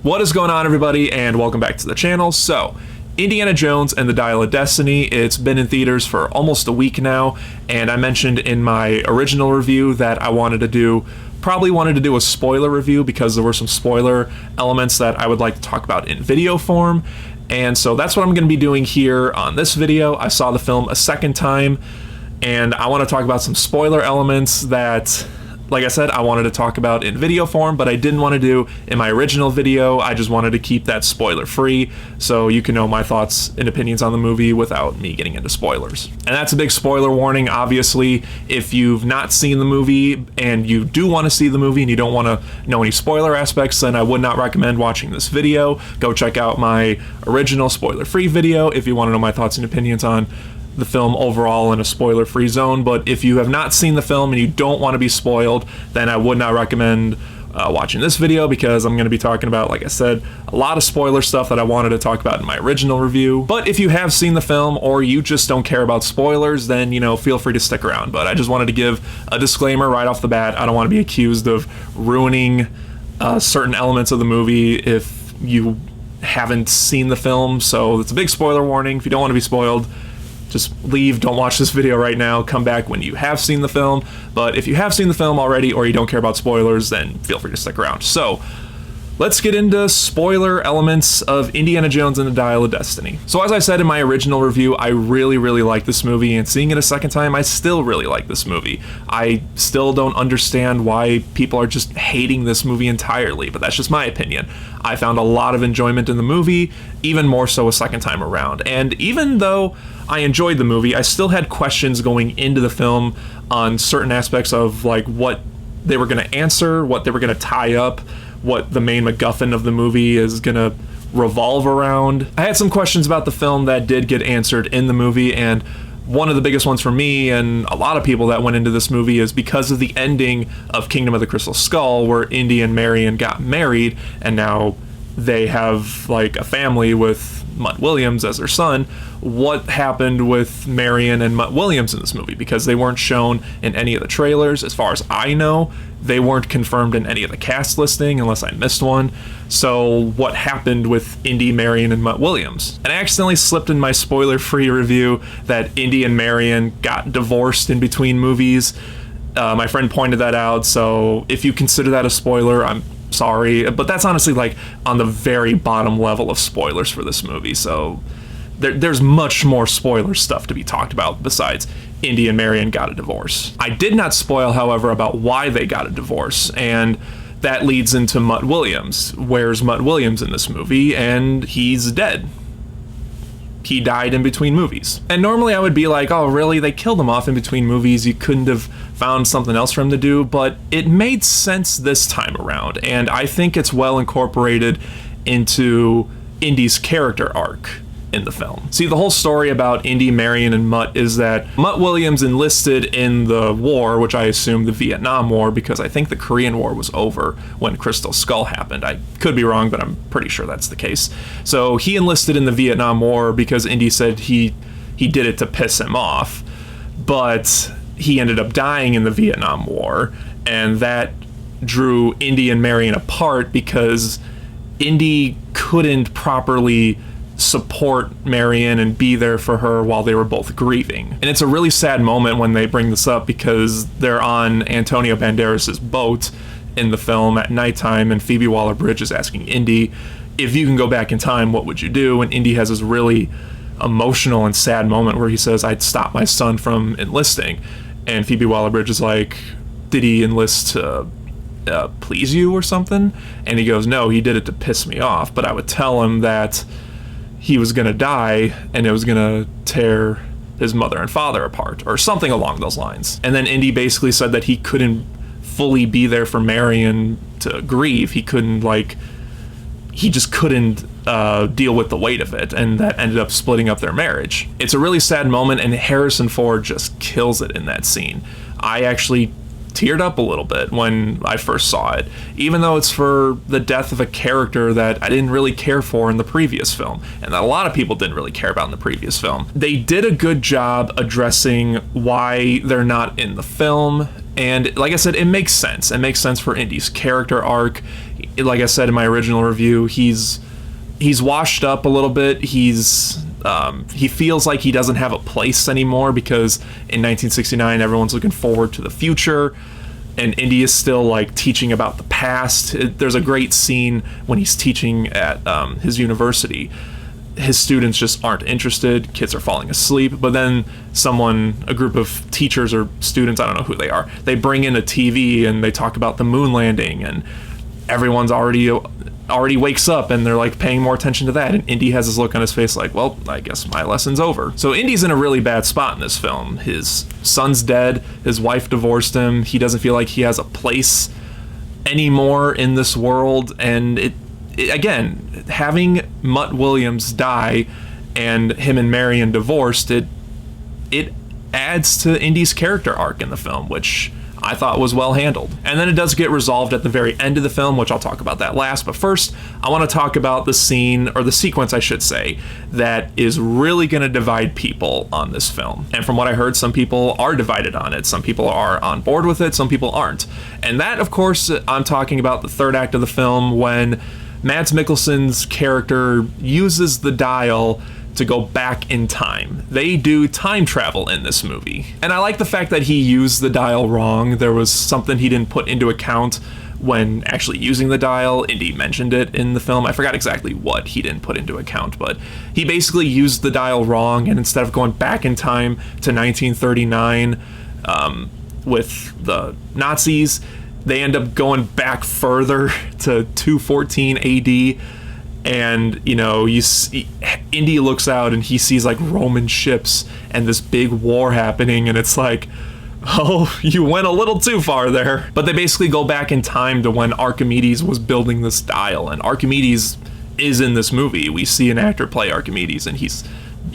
What is going on, everybody, and welcome back to the channel. So, Indiana Jones and the Dial of Destiny, it's been in theaters for almost a week now, and I mentioned in my original review that I probably wanted to do a spoiler review because there were some spoiler elements that I would like to talk about in video form, and so that's what I'm going to be doing here on this video. I saw the film a second time, and I want to talk about some spoiler elements that, like I said, I wanted to talk about in video form, but I didn't want to do in my original video. I just wanted to keep that spoiler free so you can know my thoughts and opinions on the movie without me getting into spoilers. And that's a big spoiler warning. Obviously, if you've not seen the movie and you do want to see the movie and you don't want to know any spoiler aspects, then I would not recommend watching this video. Go check out my original spoiler-free video if you want to know my thoughts and opinions on the film overall in a spoiler-free zone. But if you have not seen the film and you don't want to be spoiled, then I would not recommend watching this video, because I'm going to be talking about, like I said, a lot of spoiler stuff that I wanted to talk about in my original review. But if you have seen the film or you just don't care about spoilers, then, you know, feel free to stick around. But I just wanted to give a disclaimer right off the bat. I don't want to be accused of ruining certain elements of the movie if you haven't seen the film. So it's a big spoiler warning. If you don't want to be spoiled, just leave, don't watch this video right now, come back when you have seen the film. But if you have seen the film already or you don't care about spoilers, then feel free to stick around. So, let's get into spoiler elements of Indiana Jones and the Dial of Destiny. So as I said in my original review, I really like this movie, and seeing it a second time, I still really like this movie. I still don't understand why people are just hating this movie entirely, but that's just my opinion. I found a lot of enjoyment in the movie, even more so a second time around. And even though I enjoyed the movie, I still had questions going into the film on certain aspects of like what they were going to answer, what they were going to tie up, what the main MacGuffin of the movie is going to revolve around. I had some questions about the film that did get answered in the movie, and one of the biggest ones for me and a lot of people that went into this movie is because of the ending of Kingdom of the Crystal Skull, where Indy and Marion got married and now they have like a family with Mutt Williams as their son. What happened with Marion and Mutt Williams in this movie? Because they weren't shown in any of the trailers. As far as I know, they weren't confirmed in any of the cast listing unless I missed one. So what happened with Indy, Marion, and Mutt Williams? And I accidentally slipped in my spoiler-free review that Indy and Marion got divorced in between movies. My friend pointed that out, so if you consider that a spoiler, I'm sorry, but that's honestly like on the very bottom level of spoilers for this movie. So there's much more spoiler stuff to be talked about besides Indy and Marion got a divorce. I did not spoil, however, about why they got a divorce, and that leads into Mutt Williams. Where's Mutt Williams in this movie? And he's dead. He died in between movies. And normally I would be like, oh really, they killed him off in between movies, you couldn't have found something else for him to do, but it made sense this time around, and I think it's well incorporated into Indy's character arc in the film. See, the whole story about Indy, Marion, and Mutt is that Mutt Williams enlisted in the war, which I assume the Vietnam War, because I think the Korean War was over when Crystal Skull happened. I could be wrong, but I'm pretty sure that's the case. So he enlisted in the Vietnam War because Indy said he did it to piss him off, but he ended up dying in the Vietnam War, and that drew Indy and Marion apart because Indy couldn't properly support Marion and be there for her while they were both grieving. And it's a really sad moment when they bring this up, because they're on Antonio Banderas's boat in the film at nighttime, and Phoebe Waller-Bridge is asking Indy, if you can go back in time, what would you do? And Indy has this really emotional and sad moment where he says, I'd stop my son from enlisting. And Phoebe Waller-Bridge is like, did he enlist to please you or something? And he goes, no, he did it to piss me off, but I would tell him that he was gonna die and it was gonna tear his mother and father apart, or something along those lines. And then Indy basically said that he couldn't fully be there for Marion to grieve. He couldn't, like, he just couldn't deal with the weight of it, and that ended up splitting up their marriage. It's a really sad moment, and Harrison Ford just kills it in that scene. I actually teared up a little bit when I first saw it, even though it's for the death of a character that I didn't really care for in the previous film, and that a lot of people didn't really care about in the previous film. They did a good job addressing why they're not in the film, and like I said, it makes sense. It makes sense for Indy's character arc. like I said in my original review, he's washed up a little bit. He feels like he doesn't have a place anymore because in 1969 everyone's looking forward to the future, and Indy is still like teaching about the past. There's a great scene when he's teaching at his university. His students just aren't interested. Kids are falling asleep. But then a group of teachers or students, I don't know who they are, they bring in a TV and they talk about the moon landing, and everyone's already wakes up and they're like paying more attention to that. And Indy has this look on his face like, well, I guess my lesson's over. So Indy's in a really bad spot in this film. His son's dead. His wife divorced him. He doesn't feel like he has a place anymore in this world. And again, having Mutt Williams die and him and Marion divorced, it adds to Indy's character arc in the film, which I thought was well handled. And then it does get resolved at the very end of the film, which I'll talk about that last. But first, I want to talk about the scene, or the sequence I should say, that is really going to divide people on this film. And from what I heard, some people are divided on it. Some people are on board with it, some people aren't. And that, of course, I'm talking about the third act of the film, when Mads Mikkelsen's character uses the dial to go back in time. They do time travel in this movie. And I like the fact that he used the dial wrong. There was something he didn't put into account when actually using the dial. Indy mentioned it in the film. I forgot exactly what he didn't put into account, but he basically used the dial wrong, and instead of going back in time to 1939 with the Nazis, they end up going back further to 214 AD. And, you know, Indy looks out and he sees like Roman ships and this big war happening, and it's like, oh, you went a little too far there. But they basically go back in time to when Archimedes was building this dial, and Archimedes is in this movie. We see an actor play Archimedes, and he's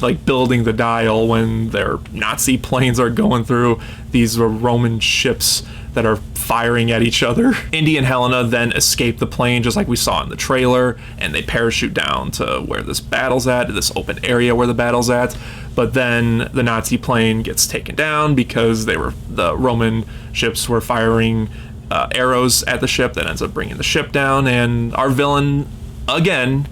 like building the dial when their Nazi planes are going through these Roman ships that are firing at each other. Indy and Helena then escape the plane, just like we saw in the trailer, and they parachute down to where this battle's at, this open area where the battle's at. But then the Nazi plane gets taken down because the Roman ships were firing arrows at the ship. That ends up bringing the ship down, and our villain, again,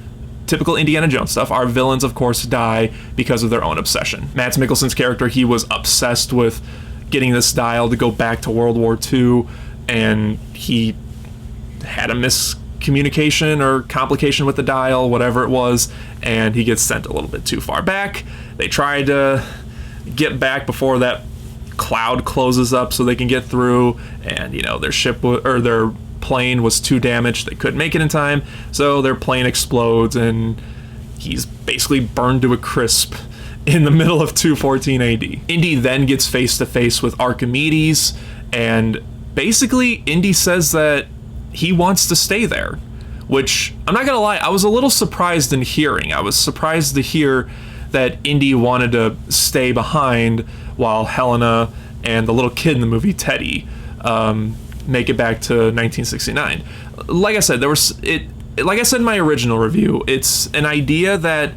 typical Indiana Jones stuff, our villains, of course, die because of their own obsession. Mads Mikkelsen's character, he was obsessed with getting this dial to go back to World War II, and he had a miscommunication or complication with the dial, whatever it was, and he gets sent a little bit too far back. They try to get back before that cloud closes up so they can get through, and, you know, their plane was too damaged. They couldn't make it in time, so their plane explodes, and he's basically burned to a crisp in the middle of 214 AD. Indy then gets face to face with Archimedes, and basically Indy says that he wants to stay there, which, I'm not gonna lie, I was a little surprised in hearing. I was surprised to hear that Indy wanted to stay behind while Helena and the little kid in the movie, Teddy, make it back to 1969. Like I said, like I said in my original review, it's an idea that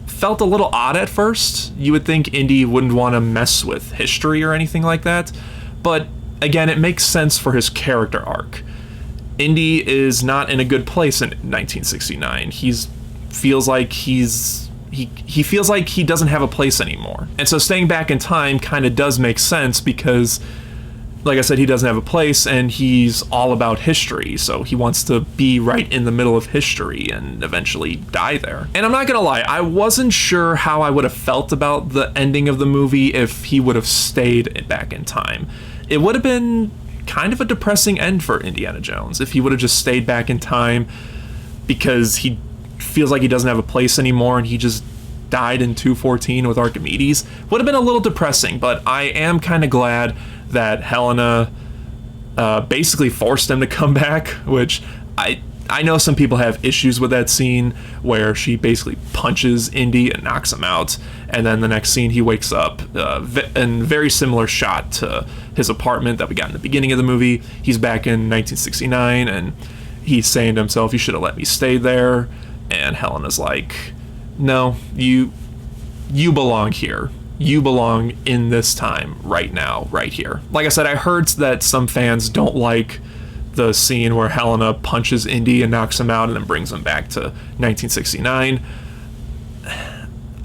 felt a little odd at first. You would think Indy wouldn't want to mess with history or anything like that, but again, it makes sense for his character arc. Indy is not in a good place in 1969. He feels like he doesn't have a place anymore. And so staying back in time kind of does make sense because, like I said, he doesn't have a place, and he's all about history, so he wants to be right in the middle of history and eventually die there. And I'm not gonna lie, I wasn't sure how I would have felt about the ending of the movie if he would have stayed back in time. It would have been kind of a depressing end for Indiana Jones if he would have just stayed back in time because he feels like he doesn't have a place anymore and he just died in 214 with Archimedes. Would have been a little depressing, but I am kind of glad that Helena basically forced him to come back, which I know some people have issues with that scene where she basically punches Indy and knocks him out, and then the next scene he wakes up in very similar shot to his apartment that we got in the beginning of the movie. He's back in 1969, and he's saying to himself, "You should have let me stay there," and Helena's like, "No, you belong here. You belong in this time right now, right here." Like I said, I heard that some fans don't like the scene where Helena punches Indy and knocks him out and then brings him back to 1969.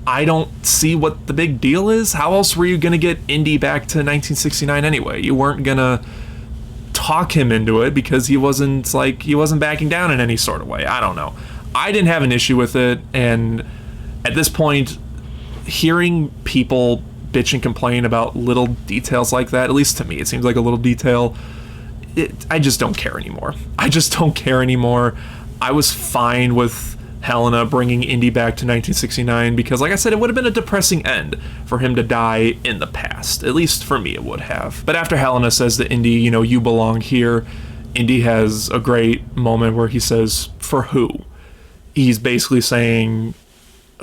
I don't see what the big deal is. How else were you going to get Indy back to 1969 anyway? You weren't going to talk him into it because he wasn't backing down in any sort of way. I don't know. I didn't have an issue with it, and at this point, hearing people bitch and complain about little details like that, at least to me, it seems like a little detail. I just don't care anymore. I was fine with Helena bringing Indy back to 1969 because, like I said, it would have been a depressing end for him to die in the past. At least for me, it would have. But after Helena says to Indy, you belong here, Indy has a great moment where he says, for who? He's basically saying,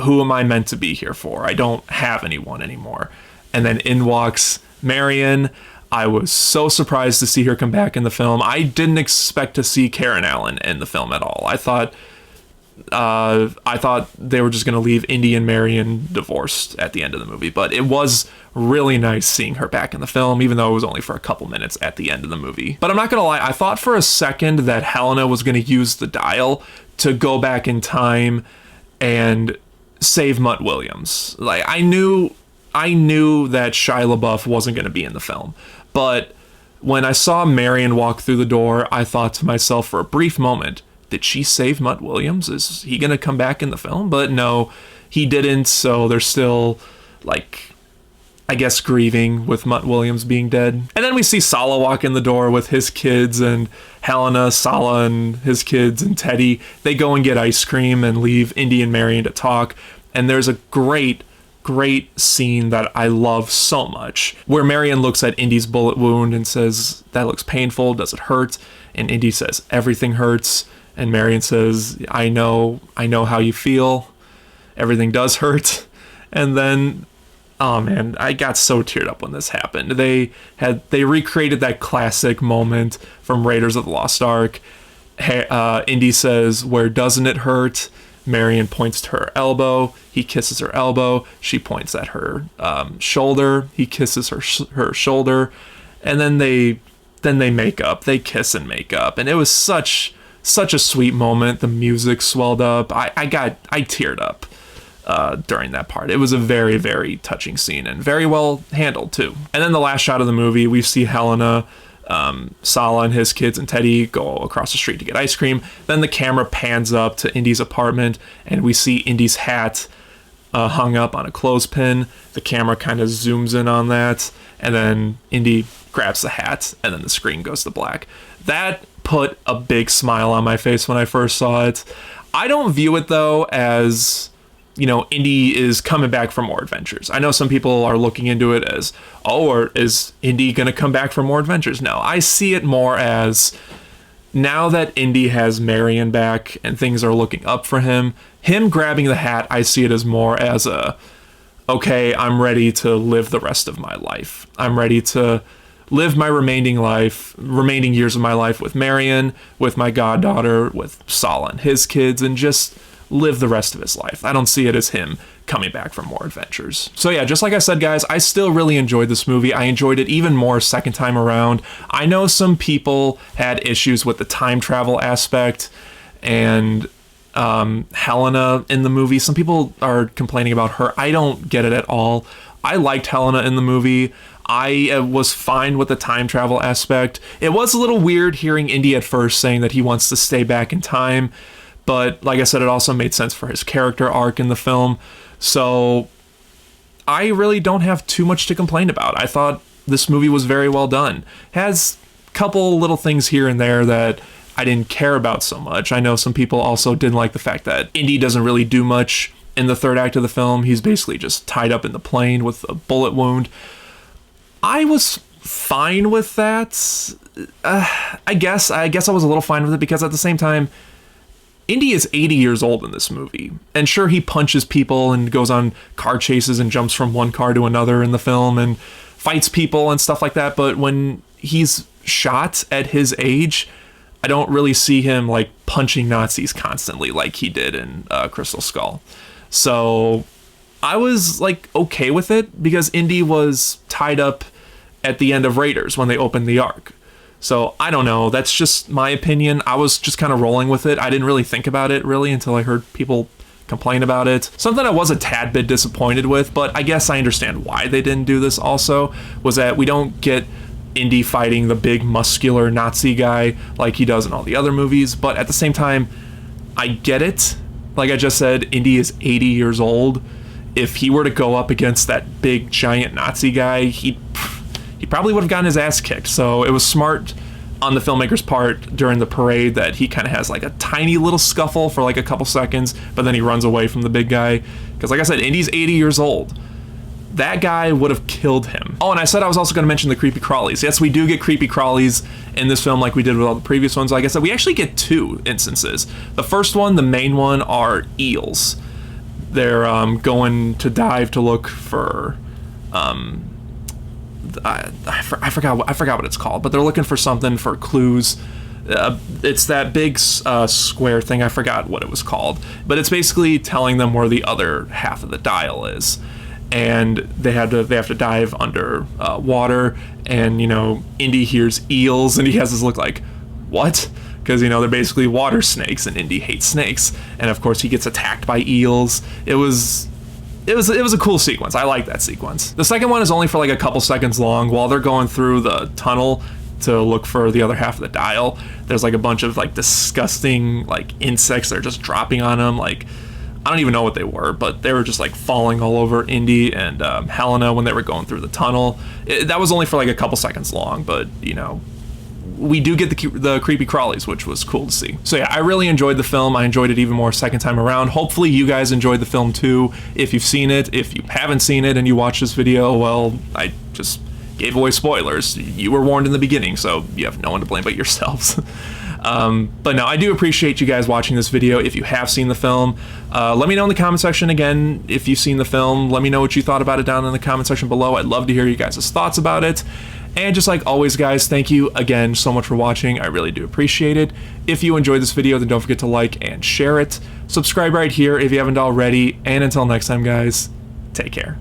who am I meant to be here for? I don't have anyone anymore. And then in walks Marion. I was so surprised to see her come back in the film. I didn't expect to see Karen Allen in the film at all. I thought they were just going to leave Indy and Marion divorced at the end of the movie. But it was really nice seeing her back in the film, even though it was only for a couple minutes at the end of the movie. But I'm not going to lie, I thought for a second that Helena was going to use the dial to go back in time and save Mutt Williams. Like, I knew that Shia LaBeouf wasn't going to be in the film. But when I saw Marion walk through the door, I thought to myself for a brief moment, did she save Mutt Williams? Is he going to come back in the film? But no, he didn't. So they're still, I guess, grieving with Mutt Williams being dead. And then we see Sala walk in the door with his kids, and Helena, Sala, and his kids, and Teddy. They go and get ice cream and leave Indy and Marion to talk. And there's a great scene that I love so much, where Marion looks at Indy's bullet wound and says, that looks painful, does it hurt? And Indy says, everything hurts. And Marion says, I know how you feel, everything does hurt. And then, oh man, I got so teared up when this happened. They recreated that classic moment from Raiders of the Lost Ark. Indy says, where doesn't it hurt? Marion points to her elbow. He kisses her elbow. She points at her shoulder. He kisses her shoulder, and then they make up. They kiss and make up, and it was such a sweet moment. The music swelled up. I teared up during that part. It was a very, very touching scene and very well handled too. And then the last shot of the movie, we see Helena, Sala and his kids and Teddy go across the street to get ice cream. Then the camera pans up to Indy's apartment, and we see Indy's hat hung up on a clothespin. The camera kind of zooms in on that, and then Indy grabs the hat, and then the screen goes to black. That put a big smile on my face when I first saw it. I don't view it, though, as, Indy is coming back for more adventures. I know some people are looking into it as, or is Indy going to come back for more adventures? No, I see it more as, now that Indy has Marion back and things are looking up for him grabbing the hat, I see it as more as okay, I'm ready to live the rest of my life. I'm ready to live my remaining years of my life with Marion, with my goddaughter, with Sala and his kids, and just live the rest of his life. I don't see it as him coming back for more adventures. So yeah, just like I said, guys, I still really enjoyed this movie. I enjoyed it even more second time around. I know some people had issues with the time travel aspect and Helena in the movie. Some people are complaining about her. I don't get it at all. I liked Helena in the movie. I was fine with the time travel aspect. It was a little weird hearing Indy at first saying that he wants to stay back in time, but like I said, it also made sense for his character arc in the film. So I really don't have too much to complain about. I thought this movie was very well done. Has a couple little things here and there that I didn't care about so much. I know some people also didn't like the fact that Indy doesn't really do much in the third act of the film. He's basically just tied up in the plane with a bullet wound. I was fine with that. I guess I was a little fine with it because at the same time, Indy is 80 years old in this movie. And sure, he punches people and goes on car chases and jumps from one car to another in the film and fights people and stuff like that. But when he's shot at his age, I don't really see him punching Nazis constantly like he did in Crystal Skull. So I was okay with it because Indy was tied up at the end of Raiders when they opened the Ark. So I don't know, that's just my opinion. I was just kind of rolling with it. I didn't really think about it really until I heard people complain about it. Something I was a tad bit disappointed with, but I guess I understand why they didn't do this also, was that we don't get Indy fighting the big muscular Nazi guy like he does in all the other movies, but at the same time, I get it. Like I just said, Indy is 80 years old. If he were to go up against that big giant Nazi guy, he probably would have gotten his ass kicked. So it was smart on the filmmaker's part during the parade that he kind of has like a tiny little scuffle for like a couple seconds, but then he runs away from the big guy. Because like I said, Indy's 80 years old. That guy would have killed him. Oh, and I said I was also going to mention the creepy crawlies. Yes, we do get creepy crawlies in this film like we did with all the previous ones. Like I said, we actually get 2 instances. The first one, the main one, are eels. They're going to dive to look for... I forgot what it's called, but they're looking for something for clues. It's that big square thing. I forgot what it was called, but it's basically telling them where the other half of the dial is, and they have to dive under water. And Indy hears eels, and he has this look like, what? Because they're basically water snakes, and Indy hates snakes, and of course he gets attacked by eels. It was a cool sequence. I like that sequence. The second one is only for like a couple seconds long. While they're going through the tunnel to look for the other half of the dial, there's like a bunch of like disgusting like insects that are just dropping on them. Like, I don't even know what they were, but they were just like falling all over Indy and Helena when they were going through the tunnel. That was only for like a couple seconds long, but we do get the creepy crawlies, which was cool to see. So yeah, I really enjoyed the film. I enjoyed it even more second time around. Hopefully you guys enjoyed the film too. If you've seen it, if you haven't seen it and you watch this video, well, I just gave away spoilers. You were warned in the beginning, so you have no one to blame but yourselves. But no, I do appreciate you guys watching this video. If you have seen the film, let me know in the comment section again if you've seen the film. Let me know what you thought about it down in the comment section below. I'd love to hear you guys' thoughts about it. And just like always, guys, thank you again so much for watching. I really do appreciate it. If you enjoyed this video, then don't forget to like and share it. Subscribe right here if you haven't already. And until next time, guys, take care.